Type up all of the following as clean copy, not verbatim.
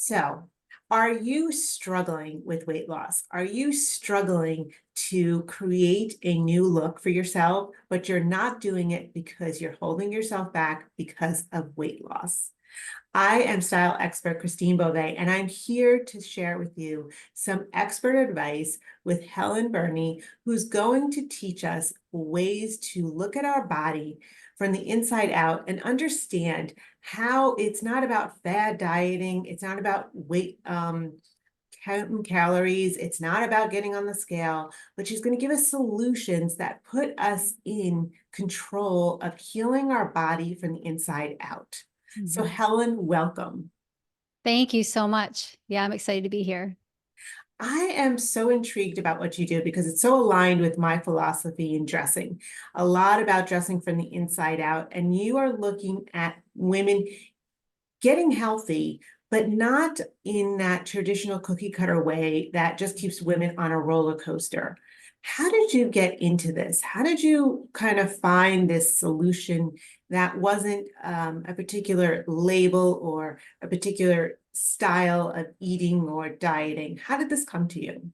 So, are you struggling with weight loss? Are you struggling to create a new look for yourself, but you're not doing it because you're holding yourself back because of weight loss? I am style expert Christine Beauvais, and I'm here to share with you some expert advice with Helen Birney, who's going to teach us ways to look at our body from the inside out and understand how it's not about fad dieting, it's not about weight counting calories, it's not about getting on the scale, but she's going to give us solutions that put us in control of healing our body from the inside out. So, Mhm. Helen, welcome. Thank you so much. Yeah, I'm excited to be here. I am so intrigued about what you do because it's so aligned with my philosophy in dressing, a lot about dressing from the inside out. And you are looking at women getting healthy, but not in that traditional cookie cutter way that just keeps women on a roller coaster. How did you get into this? How did you kind of find this solution that wasn't a particular label or a particular style of eating or dieting? How did this come to you?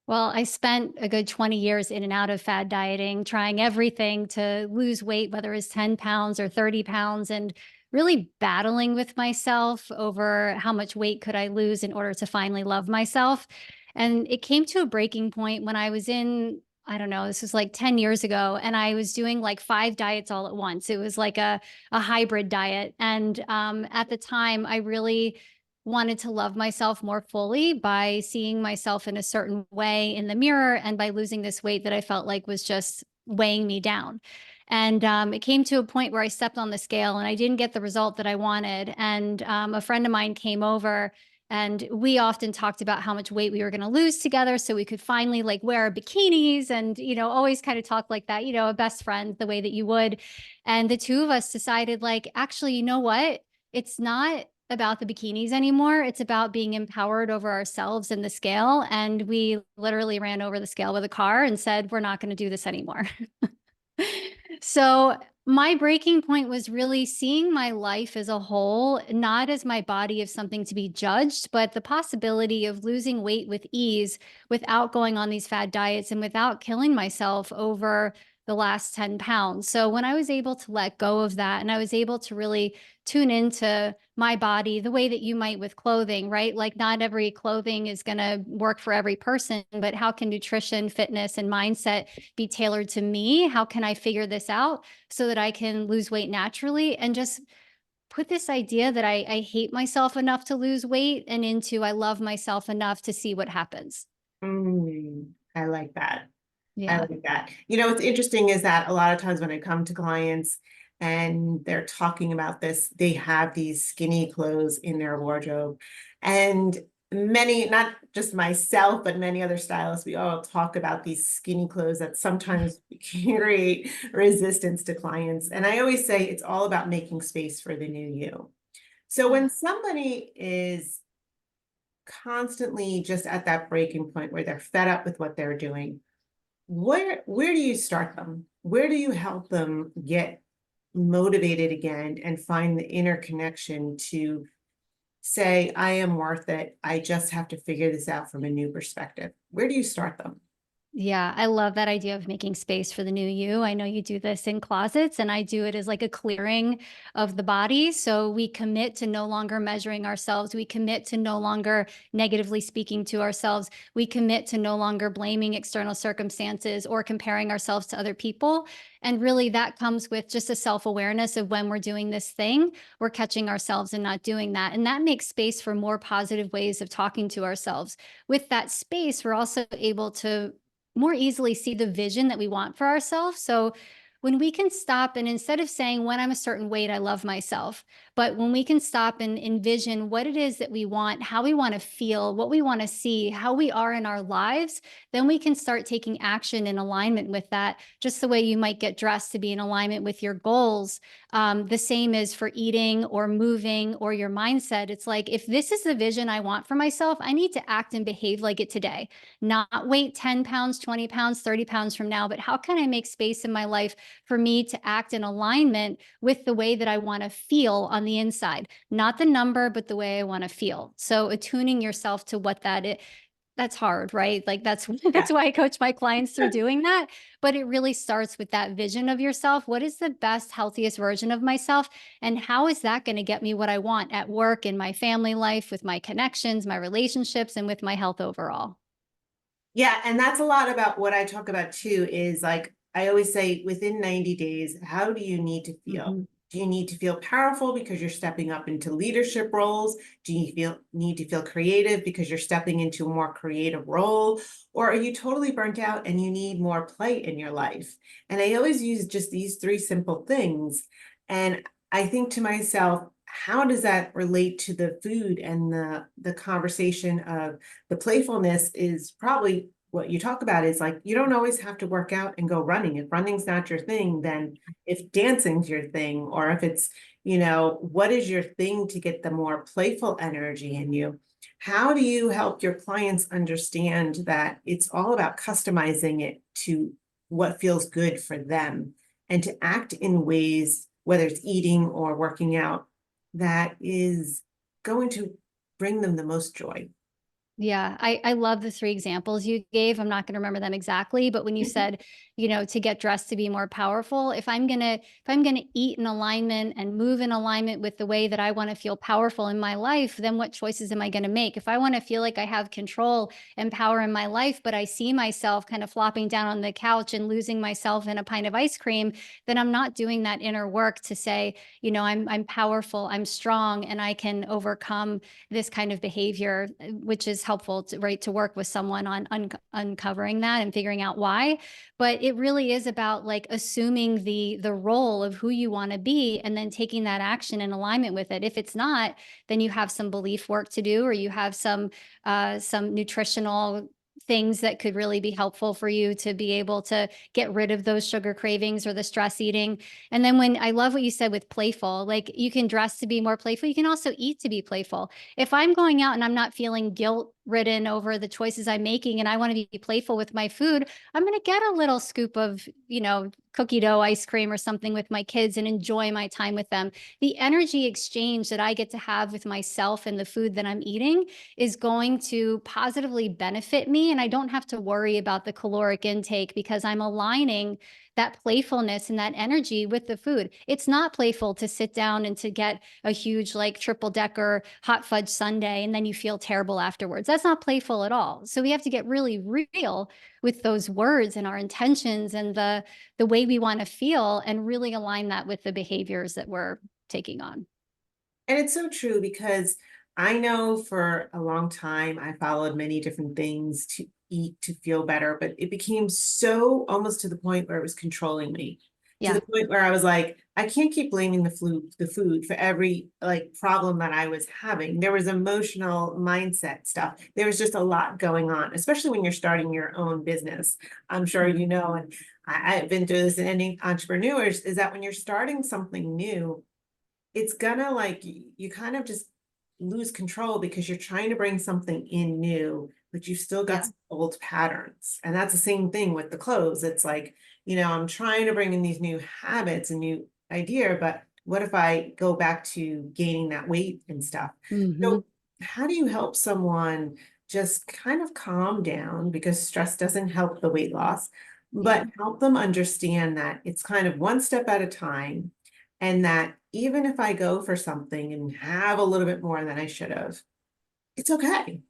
Well, I spent a good 20 years in and out of fad dieting, trying everything to lose weight, whether it's 10 pounds or 30 pounds, and really battling with myself over how much weight could I lose in order to finally love myself. And it came to a breaking point when I was in, I don't know, this was like 10 years ago, and I was doing like 5 diets all at once. It was like a hybrid diet. And at the time, I really wanted to love myself more fully by seeing myself in a certain way in the mirror and by losing this weight that I felt like was just weighing me down. And it came to a point where I stepped on the scale and I didn't get the result that I wanted. And a friend of mine came over and we often talked about how much weight we were going to lose together so we could finally like wear our bikinis and, always kind of talk like that, a best friend, the way that you would. And the two of us decided, like, actually, you know what? It's not about the bikinis anymore. It's about being empowered over ourselves and the scale. And we literally ran over the scale with a car and said, we're not going to do this anymore. So my breaking point was really seeing my life as a whole, not as my body as something to be judged, but the possibility of losing weight with ease without going on these fad diets and without killing myself over the last 10 pounds. So when I was able to let go of that and I was able to really tune into my body the way that you might with clothing, right? Like not every clothing is going to work for every person, but how can nutrition, fitness, and mindset be tailored to me? How can I figure this out so that I can lose weight naturally and just put this idea that I hate myself enough to lose weight and into I love myself enough to see what happens. I like that. I Yeah. like that. You know, what's interesting is that a lot of times when I come to clients and they're talking about this, they have these skinny clothes in their wardrobe. And many, not just myself, but many other stylists, we all talk about these skinny clothes that sometimes create resistance to clients. And I always say it's all about making space for the new you. So when Yeah. somebody is constantly just at that breaking point where they're fed up with what they're doing, where do you start them? Where do you help them get motivated again and find the inner connection to say, I am worth it. I just have to figure this out from a new perspective. Where do you start them? Yeah, I love that idea of making space for the new you. I know you do this in closets, and I do it as like a clearing of the body. So we commit to no longer measuring ourselves. We commit to no longer negatively speaking to ourselves. We commit to no longer blaming external circumstances or comparing ourselves to other people. And really, that comes with just a self awareness of when we're doing this thing, we're catching ourselves and not doing that. And that makes space for more positive ways of talking to ourselves. With that space, we're also able to more easily see the vision that we want for ourselves. So when we can stop and instead of saying, when I'm a certain weight, I love myself, but when we can stop and envision what it is that we want, how we want to feel, what we want to see, how we are in our lives, then we can start taking action in alignment with that, just the way you might get dressed to be in alignment with your goals. The same is for eating or moving or your mindset. It's like, if this is the vision I want for myself, I need to act and behave like it today, not wait 10 pounds, 20 pounds, 30 pounds from now, but how can I make space in my life for me to act in alignment with the way that I want to feel on the inside, not the number, but the way I want to feel. So attuning yourself to what that is. That's hard, right? Like that's Yeah. that's why I coach my clients through doing that. But it really starts with that vision of yourself. What is the best, healthiest version of myself? And how is that going to get me what I want at work, in my family life, with my connections, my relationships, and with my health overall? Yeah, and that's a lot about what I talk about too, is like I always say within 90 days, how do you need to feel? Mhm. Do you need to feel powerful because you're stepping up into leadership roles? Do you need to feel creative because you're stepping into a more creative role? Or are you totally burnt out and you need more play in your life? And I always use just these three simple things. And I think to myself, how does that relate to the food and the conversation of the playfulness is probably what you talk about is like, you don't always have to work out and go running. If running's not your thing, then if dancing's your thing, or if it's, what is your thing to get the more playful energy in you? How do you help your clients understand that it's all about customizing it to what feels good for them and to act in ways, whether it's eating or working out, that is going to bring them the most joy? Yeah, I love the 3 examples you gave. I'm not gonna remember them exactly, but when you said, to get dressed to be more powerful, if I'm gonna eat in alignment and move in alignment with the way that I wanna feel powerful in my life, then what choices am I gonna make? If I wanna feel like I have control and power in my life, but I see myself kind of flopping down on the couch and losing myself in a pint of ice cream, then I'm not doing that inner work to say, I'm powerful, I'm strong, and I can overcome this kind of behavior, which is helpful to, right, to work with someone on uncovering that and figuring out why. But it really is about like assuming the role of who you want to be and then taking that action in alignment with it. If it's not, then you have some belief work to do, or you have some nutritional things that could really be helpful for you to be able to get rid of those sugar cravings or the stress eating. And then when I love what you said with playful, like you can dress to be more playful, you can also eat to be playful. If I'm going out and I'm not feeling guilt ridden over the choices I'm making and I want to be playful with my food, I'm going to get a little scoop of, cookie dough ice cream or something with my kids and enjoy my time with them. The energy exchange that I get to have with myself and the food that I'm eating is going to positively benefit me. And I don't have to worry about the caloric intake because I'm aligning that playfulness and that energy with the food. It's not playful to sit down and to get a huge like triple decker hot fudge sundae and then you feel terrible afterwards. That's not playful at all. So we have to get really real with those words and our intentions and the way we want to feel and really align that with the behaviors that we're taking on. And it's so true because I know for a long time I followed many different things to eat to feel better, but it became so almost to the point where it was controlling me. To the Yeah. point where I was like, I can't keep blaming the food for every like problem that I was having. There was emotional mindset stuff. There was just a lot going on, especially when you're starting your own business. I'm sure Mhm. you know, and I've been through this in any entrepreneurs, is that when you're starting something new, it's gonna like you kind of just lose control because you're trying to bring something in new, but you've still got Yeah. some old patterns. And that's the same thing with the clothes. It's like, I'm trying to bring in these new habits and new idea, but what if I go back to gaining that weight and stuff? Hmm. So how do you help someone just kind of calm down because stress doesn't help the weight loss, Yeah. but help them understand that it's kind of one step at a time and that even if I go for something and have a little bit more than I should have, it's okay.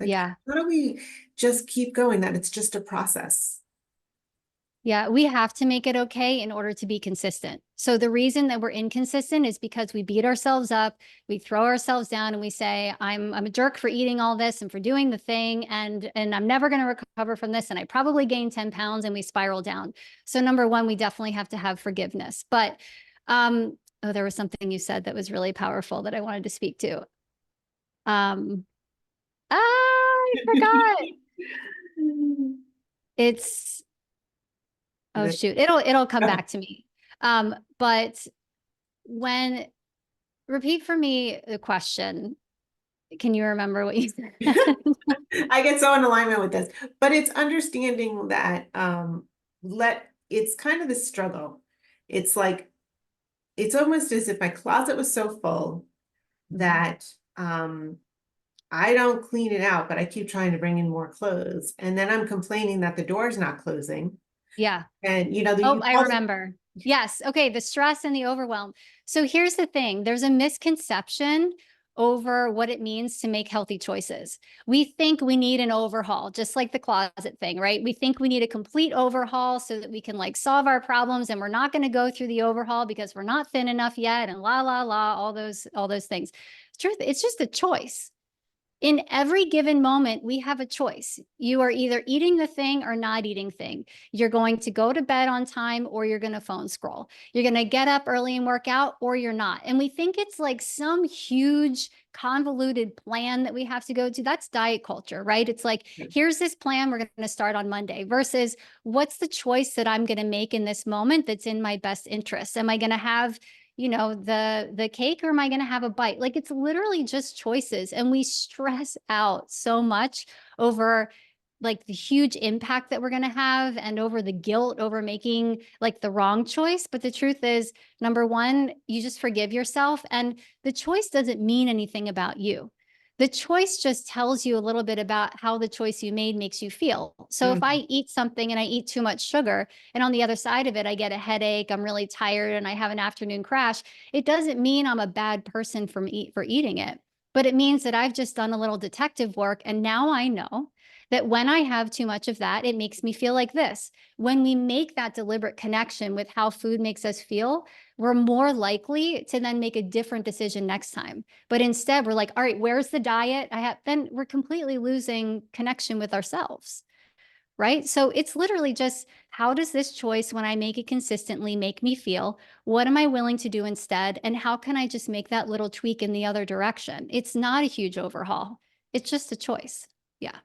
Like, Yeah. how do we just keep going? That it's just a process. Yeah, we have to make it okay in order to be consistent. So the reason that we're inconsistent is because we beat ourselves up, we throw ourselves down and we say, I'm a jerk for eating all this and for doing the thing and I'm never going to recover from this and I probably gained 10 pounds and we spiral down. So number one, we definitely have to have forgiveness. But oh, there was something you said that was really powerful that I wanted to speak to. Um I forgot. It's oh The- shoot, it'll come Okay. back to me. But when repeat for me the question. Can you remember what you said? I get so in alignment with this, but it's understanding that let it's kind of the struggle. It's like, it's almost as if my closet was so full that I don't clean it out, but I keep trying to bring in more clothes. And then I'm complaining that the door's not closing. Yeah. And Oh, you I call it, remember. Yes. Okay. The stress and the overwhelm. So here's the thing. There's a misconception over what it means to make healthy choices. We think we need an overhaul, just like the closet thing, right? We think we need a complete overhaul so that we can like solve our problems, and we're not going to go through the overhaul because we're not thin enough yet, and la la la, all those things. Truth, it's just a choice. In every given moment, we have a choice. You are either eating the thing or not eating thing. You're going to go to bed on time or you're going to phone scroll. You're going to get up early and work out or you're not. And we think it's like some huge convoluted plan that we have to go to. That's diet culture, right? It's like, here's this plan we're going to start on Monday versus what's the choice that I'm going to make in this moment that's in my best interest? Am I going to have the cake, or am I going to have a bite? Like, it's literally just choices. And we stress out so much over like the huge impact that we're going to have and over the guilt over making like the wrong choice. But the truth is, number one, you just forgive yourself, and the choice doesn't mean anything about you. The choice just tells you a little bit about how the choice you made makes you feel. So if I eat something and I eat too much sugar, and on the other side of it, I get a headache, I'm really tired, and I have an afternoon crash, it doesn't mean I'm a bad person for eating it. But it means that I've just done a little detective work. And now I know that when I have too much of that, it makes me feel like this. When we make that deliberate connection with how food makes us feel, we're more likely to then make a different decision next time. But instead, we're like, all right, where's the diet? Then we're completely losing connection with ourselves. Right. So it's literally just, how does this choice, when I make it consistently, make me feel? What am I willing to do instead? And how can I just make that little tweak in the other direction? It's not a huge overhaul. It's just a choice. Yeah.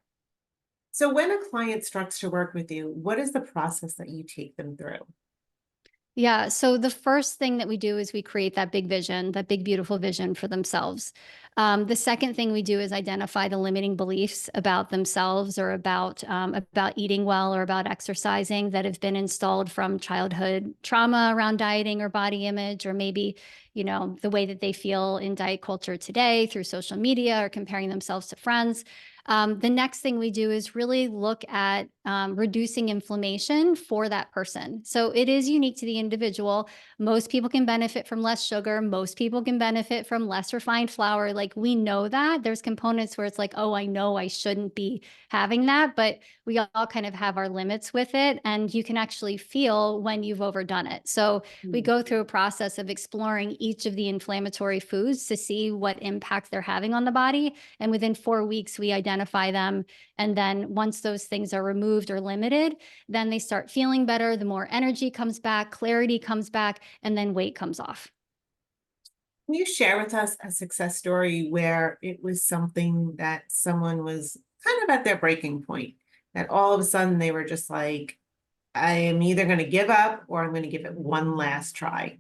so when a client starts to work with you, what is the process that you take them through? Yeah. So the first thing that we do is we create that big vision, that big, beautiful vision for themselves. The second thing we do is identify the limiting beliefs about themselves, or about eating well, or about exercising, that have been installed from childhood trauma around dieting or body image, or maybe, the way that they feel in diet culture today through social media or comparing themselves to friends. The next thing we do is really look at reducing inflammation for that person. So it is unique to the individual. Most people can benefit from less sugar. Most people can benefit from less refined flour. Like, we know that there's components where it's like, oh, I know I shouldn't be having that, but we all kind of have our limits with it. And you can actually feel when you've overdone it. So we go through a process of exploring each of the inflammatory foods to see what impact they're having on the body. And within 4 weeks, we identify them. And then once those things are removed or limited, then they start feeling better. The more energy comes back, clarity comes back, and then weight comes off. Can you share with us a success story where it was something that someone was kind of at their breaking point, that all of a sudden they were just like, I am either going to give up or I'm going to give it one last try?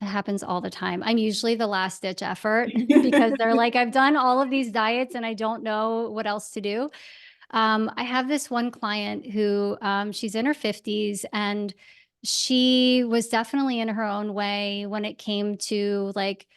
It happens all the time. I'm usually the last ditch effort because they're like, I've done all of these diets and I don't know what else to do. I have this one client who she's in her 50s, and she was definitely in her own way when it came to like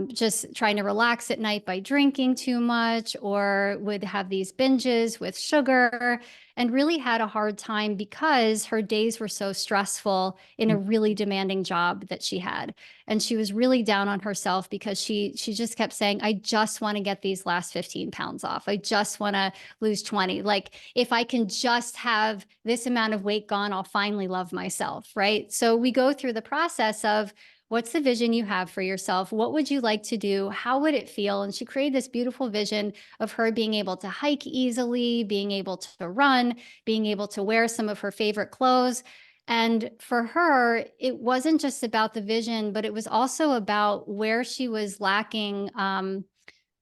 just trying to relax at night by drinking too much, or would have these binges with sugar, and really had a hard time because her days were so stressful in a really demanding job that she had. And she was really down on herself because she just kept saying, I just want to get these last 15 pounds off. I just want to lose 20. Like, if I can just have this amount of weight gone, I'll finally love myself. Right. So we go through the process of, what's the vision you have for yourself? What would you like to do? How would it feel? And she created this beautiful vision of her being able to hike easily, being able to run, being able to wear some of her favorite clothes. And for her, it wasn't just about the vision, but it was also about where she was lacking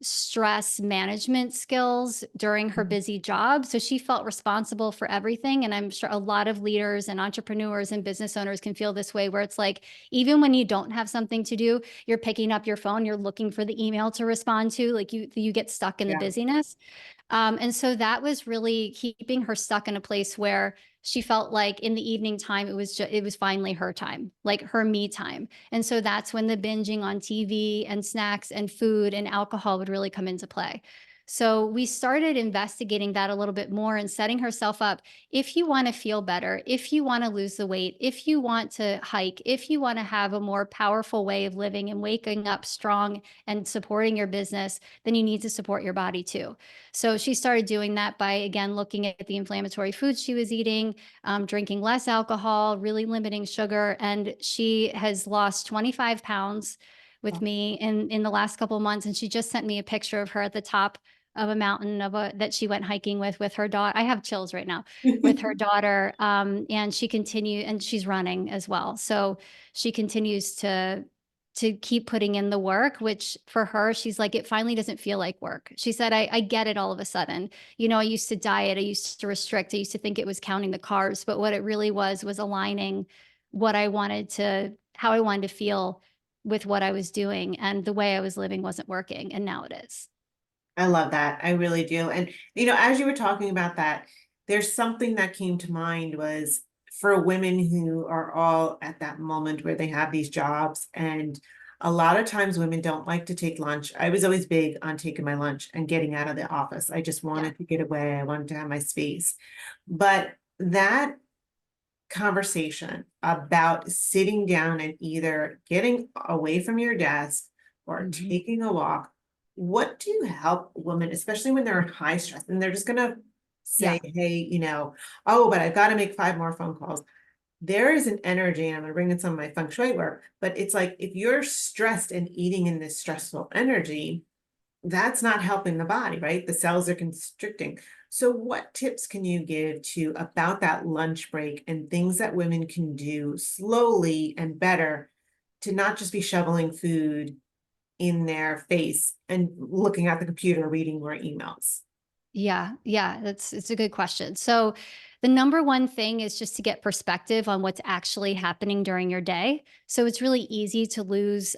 stress management skills during her busy job. So she felt responsible for everything. And I'm sure a lot of leaders and entrepreneurs and business owners can feel this way, where it's like, even when you don't have something to do, you're picking up your phone, you're looking for the email to respond to, like you get stuck in the Yeah. busyness. And so that was really keeping her stuck in a place where she felt like in the evening time, it was finally her time, like her me time. And so that's when the binging on TV and snacks and food and alcohol would really come into play. So we started investigating that a little bit more and setting herself up. If you want to feel better, if you want to lose the weight, if you want to hike, if you want to have a more powerful way of living and waking up strong and supporting your business, then you need to support your body too. So she started doing that by, again, looking at the inflammatory foods she was eating, drinking less alcohol, really limiting sugar. And she has lost 25 pounds with me in the last couple of months. And she just sent me a picture of her at the top of a mountain that she went hiking with her daughter. I have chills right now with her daughter. And she's running as well. So she continues to keep putting in the work, which for her, she's like, it finally doesn't feel like work. She said, I get it all of a sudden. You know, I used to diet, I used to restrict, I used to think it was counting the carbs, but what it really was aligning how I wanted to feel with what I was doing, and the way I was living wasn't working. And now it is. I love that. I really do. And, as you were talking about that, there's something that came to mind was for women who are all at that moment where they have these jobs. And a lot of times women don't like to take lunch. I was always big on taking my lunch and getting out of the office. I just Yeah. wanted to get away. I wanted to have my space. But that conversation about sitting down and either getting away from your desk or Mhm. taking a walk, what do you help women, especially when they're in high stress and they're just going to say, Yeah. hey, oh, but I've got to make 5 more phone calls. There is an energy, and I'm going to bring in some of my feng shui work, but it's like if you're stressed and eating in this stressful energy, that's not helping the body, right? The cells are constricting. So what tips can you give to about that lunch break and things that women can do slowly and better to not just be shoveling food in their face and looking at the computer, reading more emails? Yeah, yeah, it's a good question. So the number one thing is just to get perspective on what's actually happening during your day. So it's really easy to lose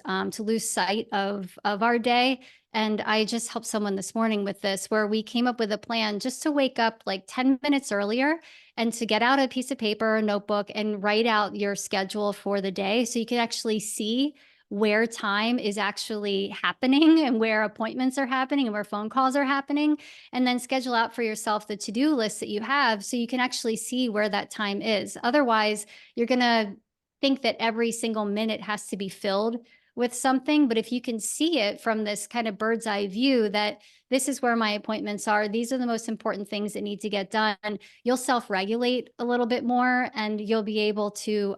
sight of our day. And I just helped someone this morning with this, where we came up with a plan just to wake up like 10 minutes earlier and to get out a piece of paper, a notebook, and write out your schedule for the day so you can actually see where time is actually happening and where appointments are happening and where phone calls are happening, and then schedule out for yourself the to-do list that you have so you can actually see where that time is. Otherwise, you're going to think that every single minute has to be filled with something. But if you can see it from this kind of bird's eye view, that this is where my appointments are, these are the most important things that need to get done, you'll self-regulate a little bit more, and you'll be able to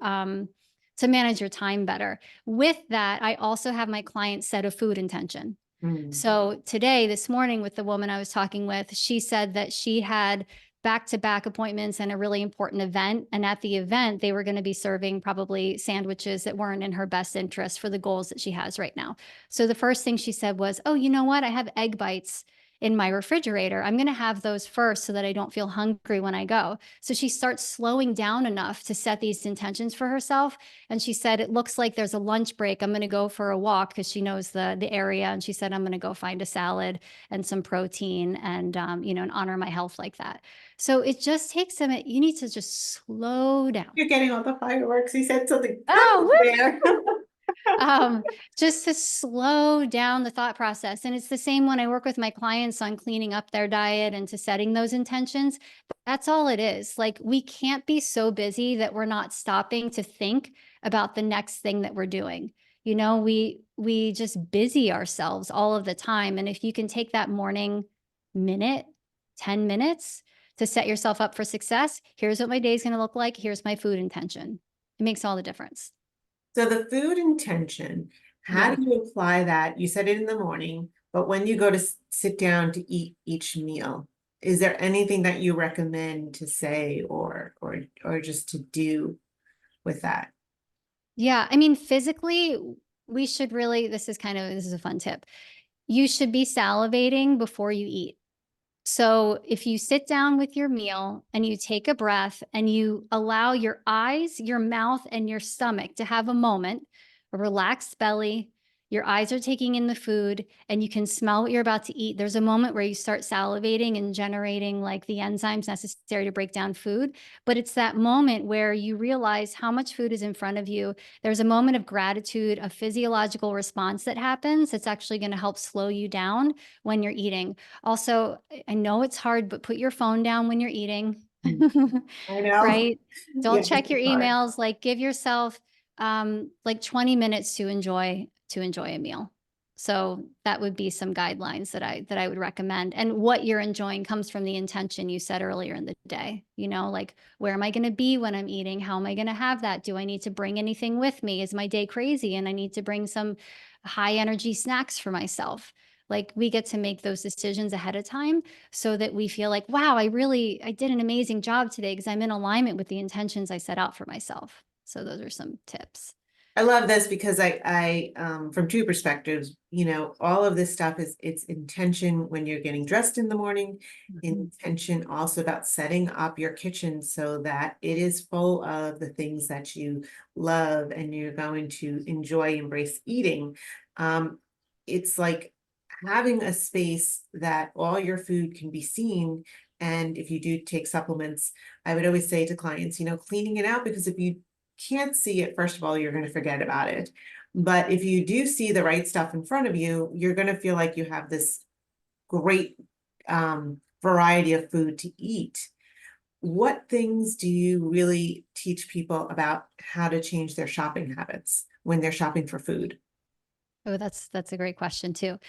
manage your time better. With that, I also have my clients set a food intention. Mm. So today, this morning, with the woman I was talking with, she said that she had back-to-back appointments and a really important event. And at the event, they were going to be serving probably sandwiches that weren't in her best interest for the goals that she has right now. So the first thing she said was, oh, you know what? I have egg bites in my refrigerator. I'm going to have those first so that I don't feel hungry when I go. So she starts slowing down enough to set these intentions for herself. And she said, it looks like there's a lunch break. I'm going to go for a walk, because she knows the area. And she said, I'm going to go find a salad and some protein and, and honor my health like that. So it just takes a minute. You need to just slow down. You're getting all the fireworks. You said something Oh, perfect there. um, just to slow down the thought process. And it's the same when I work with my clients on cleaning up their diet and to setting those intentions. That's all it is. Like, we can't be so busy that we're not stopping to think about the next thing that we're doing. We just busy ourselves all of the time. And if you can take that morning minute, 10 minutes to set yourself up for success, here's what my day is going to look like. Here's my food intention. It makes all the difference. So the food intention, how Yeah. do you apply that? You said it in the morning, but when you go to sit down to eat each meal, is there anything that you recommend to say or just to do with that? Yeah, I mean, physically, we should really, this is a fun tip. You should be salivating before you eat. So if you sit down with your meal and you take a breath and you allow your eyes, your mouth, and your stomach to have a moment, a relaxed belly, your eyes are taking in the food, and you can smell what you're about to eat. There's a moment where you start salivating and generating like the enzymes necessary to break down food. But it's that moment where you realize how much food is in front of you. There's a moment of gratitude, a physiological response that happens. It's actually going to help slow you down when you're eating. Also, I know it's hard, but put your phone down when you're eating. Mm. I know. Right? Yeah, Don't check your it's hard. emails. Like give yourself like 20 minutes to enjoy a meal. So that would be some guidelines that I would recommend. And what you're enjoying comes from the intention you said earlier in the day. You know, like where am I going to be when I'm eating? How am I going to have that? Do I need to bring anything with me? Is my day crazy and I need to bring some high energy snacks for myself? Like we get to make those decisions ahead of time so that we feel like, wow, I did an amazing job today because I'm in alignment with the intentions I set out for myself. So those are some tips. I love this because from two perspectives, all of this stuff it's intention when you're getting dressed in the morning, Mhm. intention also about setting up your kitchen so that it is full of the things that you love and you're going to enjoy, embrace eating. It's like having a space that all your food can be seen. And if you do take supplements, I would always say to clients, cleaning it out, because if you can't see it, first of all, you're going to forget about it. But if you do see the right stuff in front of you, you're going to feel like you have this great variety of food to eat. What things do you really teach people about how to change their shopping habits when they're shopping for food? Oh, that's a great question too.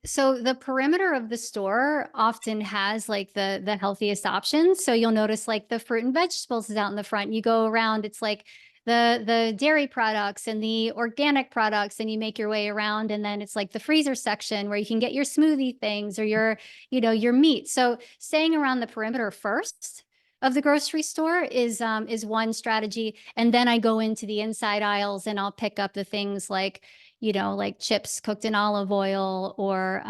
So the perimeter of the store often has like the healthiest options. So you'll notice like the fruit and vegetables is out in the front. You go around, it's like the dairy products and the organic products, and you make your way around, and then it's like the freezer section where you can get your smoothie things or your meat. So staying around the perimeter first of the grocery store is one strategy, and then I go into the inside aisles and I'll pick up the things like chips cooked in olive oil or,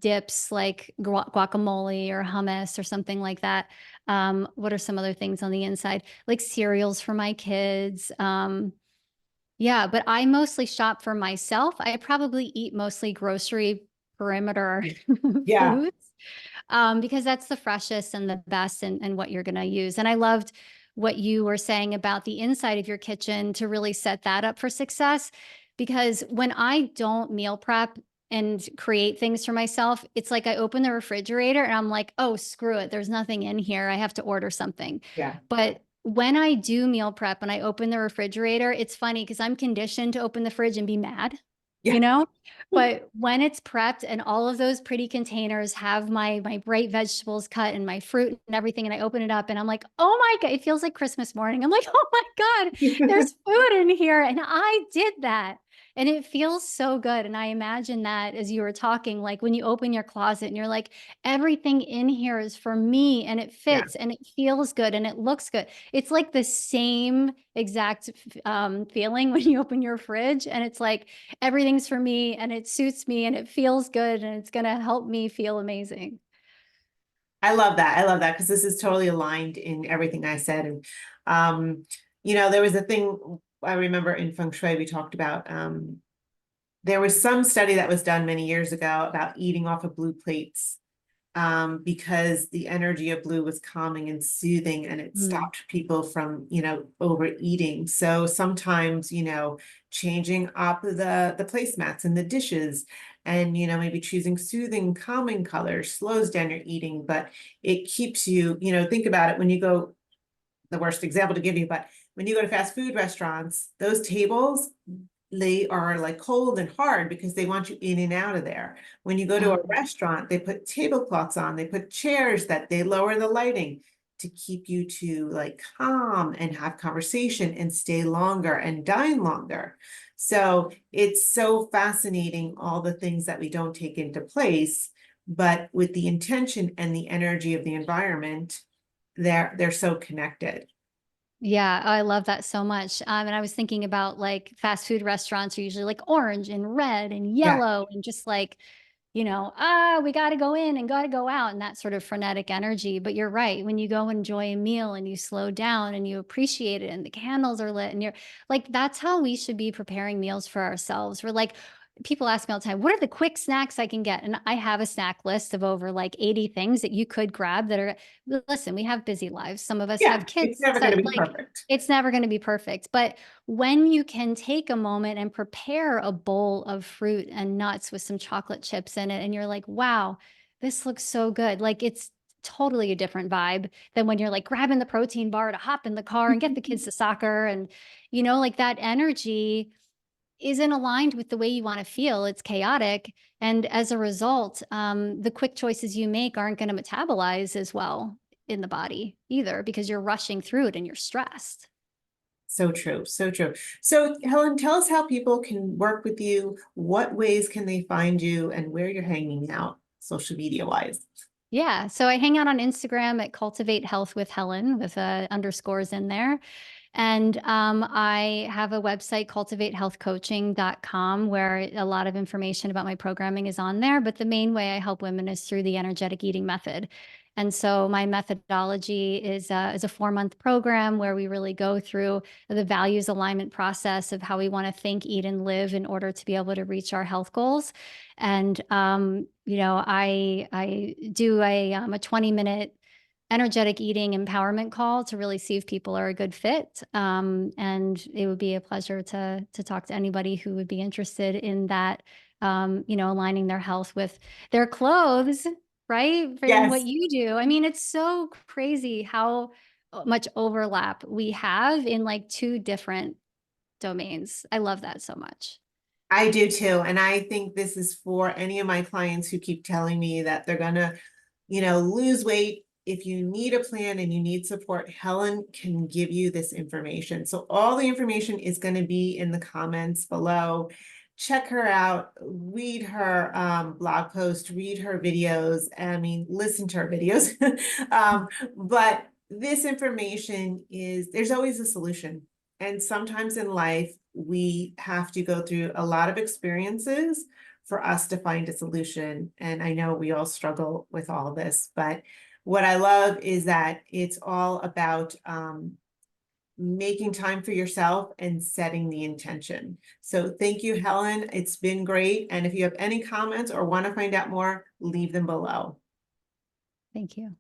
dips like guacamole or hummus or something like that. What are some other things on the inside? Like cereals for my kids. Yeah, but I mostly shop for myself. I probably eat mostly grocery perimeter Yeah, foods because that's the freshest and the best and what you're going to use. And I loved what you were saying about the inside of your kitchen to really set that up for success. Because when I don't meal prep and create things for myself, it's like I open the refrigerator and I'm like, oh, screw it. There's nothing in here. I have to order something. yeah, But when I do meal prep and I open the refrigerator, it's funny because I'm conditioned to open the fridge and be mad, yeah. you know? But when it's prepped and all of those pretty containers have my bright vegetables cut and my fruit and everything, and I open it up and I'm like, oh my God, it feels like Christmas morning. I'm like, oh my God, there's food in here. And I did that. And it feels so good. And I imagine that as you were talking, like when you open your closet and you're like, everything in here is for me and it Yeah. fits and it feels good and it looks good. It's like the same exact feeling when you open your fridge and it's like, everything's for me and it suits me and it feels good and it's going to help me feel amazing. I love that. I love that because this is totally aligned in everything I said. And, there was a thing I remember in Feng Shui we talked about. There was some study that was done many years ago about eating off of blue plates, because the energy of blue was calming and soothing and it Mm. stopped people from, overeating. So sometimes, changing up the placemats and the dishes and, maybe choosing soothing, calming colors slows down your eating, but it keeps you, think about it when you go, the worst example to give you, but when you go to fast food restaurants, those tables, they are like cold and hard because they want you in and out of there. When you go to a Um, restaurant, they put tablecloths on, they put chairs that they lower the lighting to keep you to like calm and have conversation and stay longer and dine longer. So it's so fascinating, all the things that we don't take into place, but with the intention and the energy of the environment, they're so connected. yeah, I love that so much. And I was thinking about like fast food restaurants are usually like orange and red and Yeah. yellow and just like we got to go in and got to go out and that sort of frenetic energy. But you're right. When you go enjoy a meal and you slow down and you appreciate it and the candles are lit and you're like, that's how we should be preparing meals for ourselves. We're like, people ask me all the time, what are the quick snacks I can get? And I have a snack list of over like 80 things that you could grab that are, listen, we have busy lives. Some of us Yeah, have it's kids. never So going to be like, perfect. it's never going to be perfect. But when you can take a moment and prepare a bowl of fruit and nuts with some chocolate chips in it, and you're like, wow, this looks so good. Like it's totally a different vibe than when you're like grabbing the protein bar to hop in the car and get the kids to soccer. And, like that energy isn't aligned with the way you want to feel. It's chaotic. And as a result, the quick choices you make aren't going to metabolize as well in the body either because you're rushing through it and you're stressed. So true. So true. So Helen, tell us how people can work with you. What ways can they find you and where you're hanging out social media wise? Yeah. So I hang out on Instagram at Cultivate Health with Helen with underscores in there. And I have a website, cultivatehealthcoaching.com, where a lot of information about my programming is on there. But the main way I help women is through the energetic eating method. And so my methodology is a 4-month program where we really go through the values alignment process of how we want to think, eat, and live in order to be able to reach our health goals. And I do a 20-minute energetic eating empowerment call to really see if people are a good fit. And it would be a pleasure to talk to anybody who would be interested in that, aligning their health with their clothes, right? In what Yes, you do. I mean, it's so crazy how much overlap we have in like two different domains. I love that so much. I do too. And I think this is for any of my clients who keep telling me that they're gonna, lose weight. If you need a plan and you need support, Helen can give you this information. So all the information is going to be in the comments below. Check her out, read her blog post, read her videos. I mean, listen to her videos. But this information there's always a solution. And sometimes in life, we have to go through a lot of experiences for us to find a solution. And I know we all struggle with all of this, but what I love is that it's all about making time for yourself and setting the intention. So thank you, Helen. It's been great. And if you have any comments or want to find out more, leave them below. Thank you.